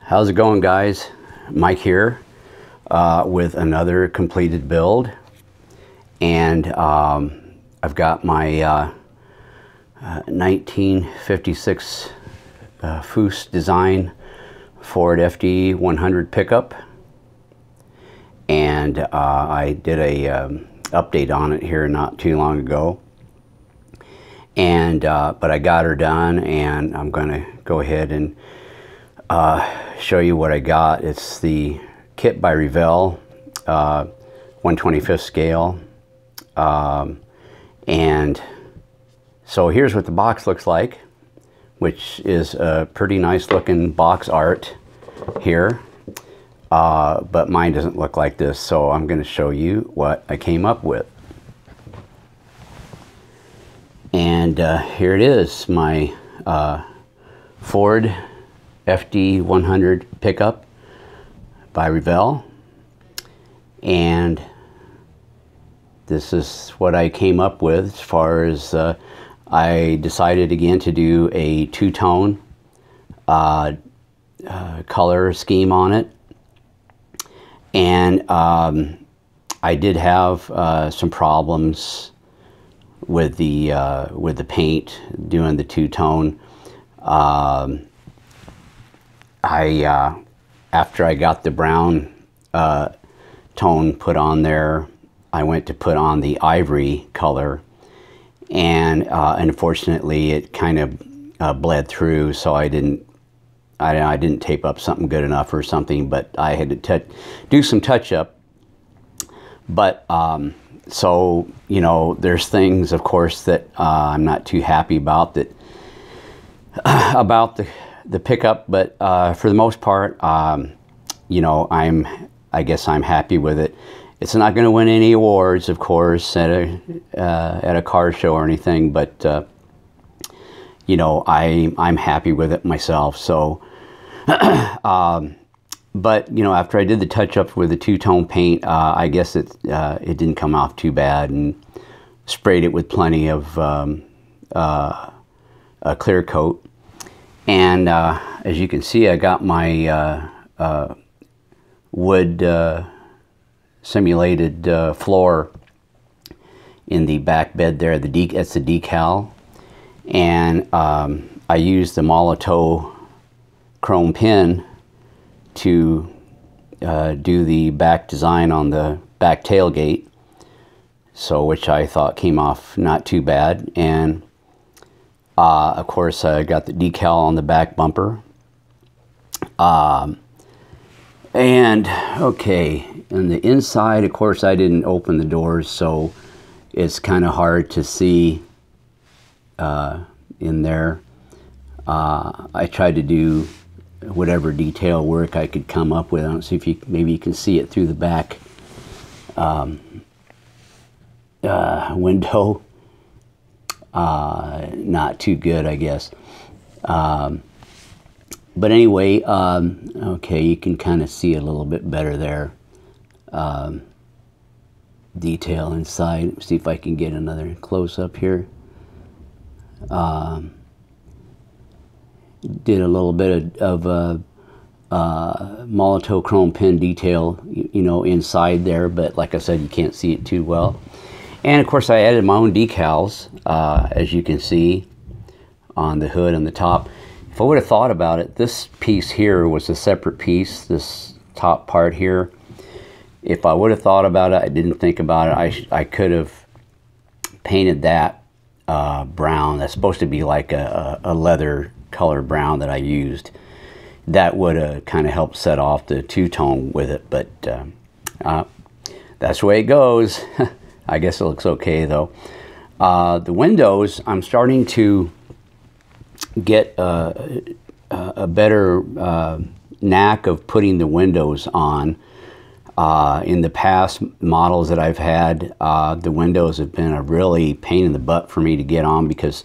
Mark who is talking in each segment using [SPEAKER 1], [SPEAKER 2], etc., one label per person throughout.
[SPEAKER 1] How's it going, guys? Mike here with another completed build, and I've got my 1956 Foose design Ford FD 100 pickup, and I did a update on it here not too long ago, and but I got her done, and I'm going to go ahead and show you what I got. It's the kit by Revell, 1/25th scale, and so here's what the box looks like, which is a pretty nice looking box art here, but mine doesn't look like this, so I'm going to show you what I came up with. And here it is, my Ford FD 100 pickup by Revell, and this is what I came up with as far as I decided again to do a two-tone color scheme on it, and I did have some problems with the paint doing the two-tone. After I got the brown tone put on there, I went to put on the ivory color, and unfortunately it kind of bled through, so I didn't tape up something good enough or something, but I had to do some touch up. But so, you know, there's things, of course, that I'm not too happy about about the pickup, but for the most part, you know, I guess I'm happy with it. It's not going to win any awards, of course, at a car show or anything, but you know, I'm happy with it myself. So, but you know, after I did the touch-ups with the two-tone paint, I guess it didn't come off too bad, and sprayed it with plenty of a clear coat. And as you can see, I got my wood simulated floor in the back bed there. That's the decal, and I used the Molotow chrome pin to do the back design on the back tailgate, so which I thought came off not too bad. And of course, I got the decal on the back bumper. And okay, and the inside, of course, I didn't open the doors, so it's kind of hard to see in there. I tried to do whatever detail work I could come up with. I don't see if maybe you can see it through the back window. Not too good, I guess. But anyway, okay, you can kind of see a little bit better there. Detail inside. See if I can get another close-up here. Did a little bit of Molotow chrome pin detail, you know, inside there, but like I said, you can't see it too well. And of course, I added my own decals, as you can see, on the hood and the top. If I would have thought about it, this piece here was a separate piece, this top part here. If I would have thought about it, I didn't think about it, I could have painted that brown. That's supposed to be like a leather color brown that I used. That would have kind of helped set off the two-tone with it, but that's the way it goes. I guess it looks okay, though. The windows, I'm starting to get a better knack of putting the windows on. In the past models that I've had, the windows have been a really pain in the butt for me to get on, because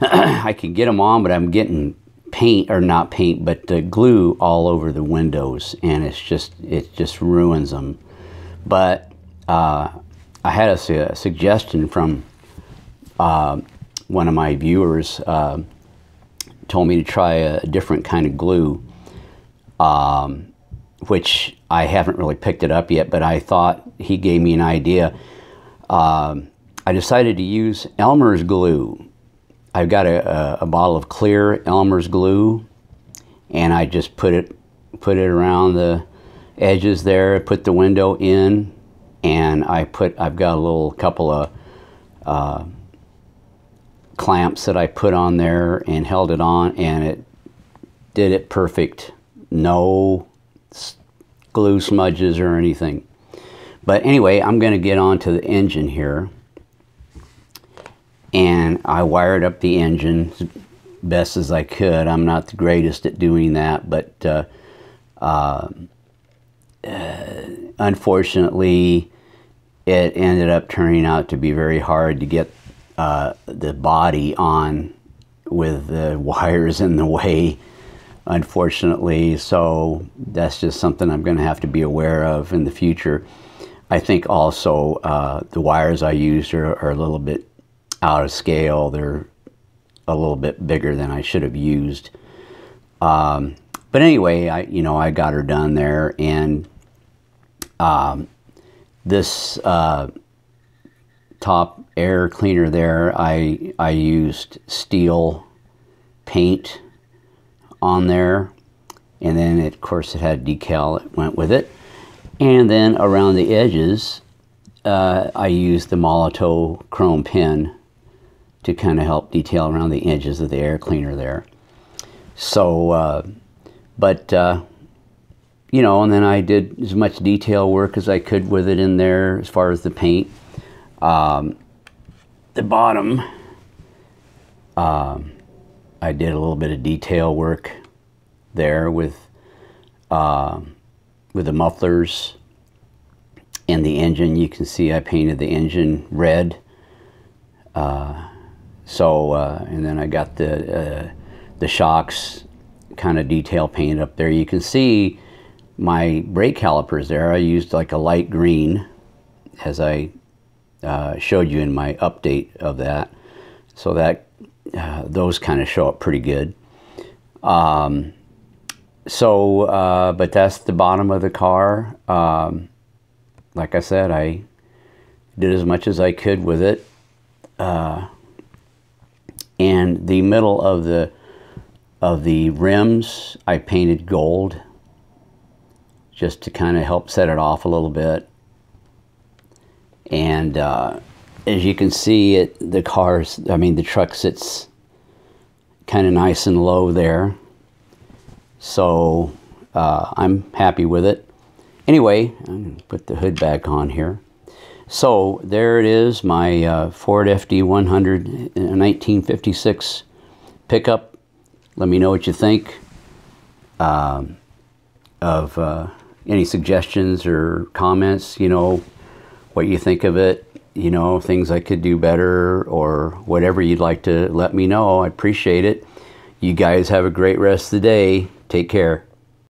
[SPEAKER 1] I can get them on, but I'm getting paint, or not paint, but glue all over the windows, and it just ruins them. But I had a suggestion from one of my viewers, told me to try a different kind of glue. which I haven't really picked it up yet, but I thought he gave me an idea. I decided to use Elmer's glue. I've got a bottle of clear Elmer's glue, and I just put it around the edges there, put the window in, and I've got a couple of clamps that I put on there and held it on, and it did it perfect. No glue smudges or anything. But anyway, I'm going to get on to the engine here, and I wired up the engine best as I could. I'm not the greatest at doing that, but unfortunately it ended up turning out to be very hard to get the body on with the wires in the way, unfortunately. So that's just something I'm going to have to be aware of in the future. I think also the wires I used are a little bit out of scale. They're a little bit bigger than I should have used. But anyway, I got her done there, and this top air cleaner there, I used steel paint on there, and then of course it had decal that went with it, and then around the edges I used the Molotov chrome pen to kind of help detail around the edges of the air cleaner there. So and then I did as much detail work as I could with it in there as far as the paint. The bottom, I did a little bit of detail work there with the mufflers and the engine. You can see I painted the engine red. And then I got the shocks kind of detail painted up there. You can see my brake calipers there. I used like a light green, as I showed you in my update of that, so that those kind of show up pretty good. But that's the bottom of the car. Like I said, I did as much as I could with it. And the middle of the rims, I painted gold, just to kind of help set it off a little bit. And as you can see, the truck sits kind of nice and low there. So I'm happy with it. Anyway, I'm going to put the hood back on here. So there it is, my Ford FD100 1956 pickup. Let me know what you think of any suggestions or comments, what you think of it, things I could do better, or whatever you'd like to let me know. I appreciate it. You guys have a great rest of the day. Take care.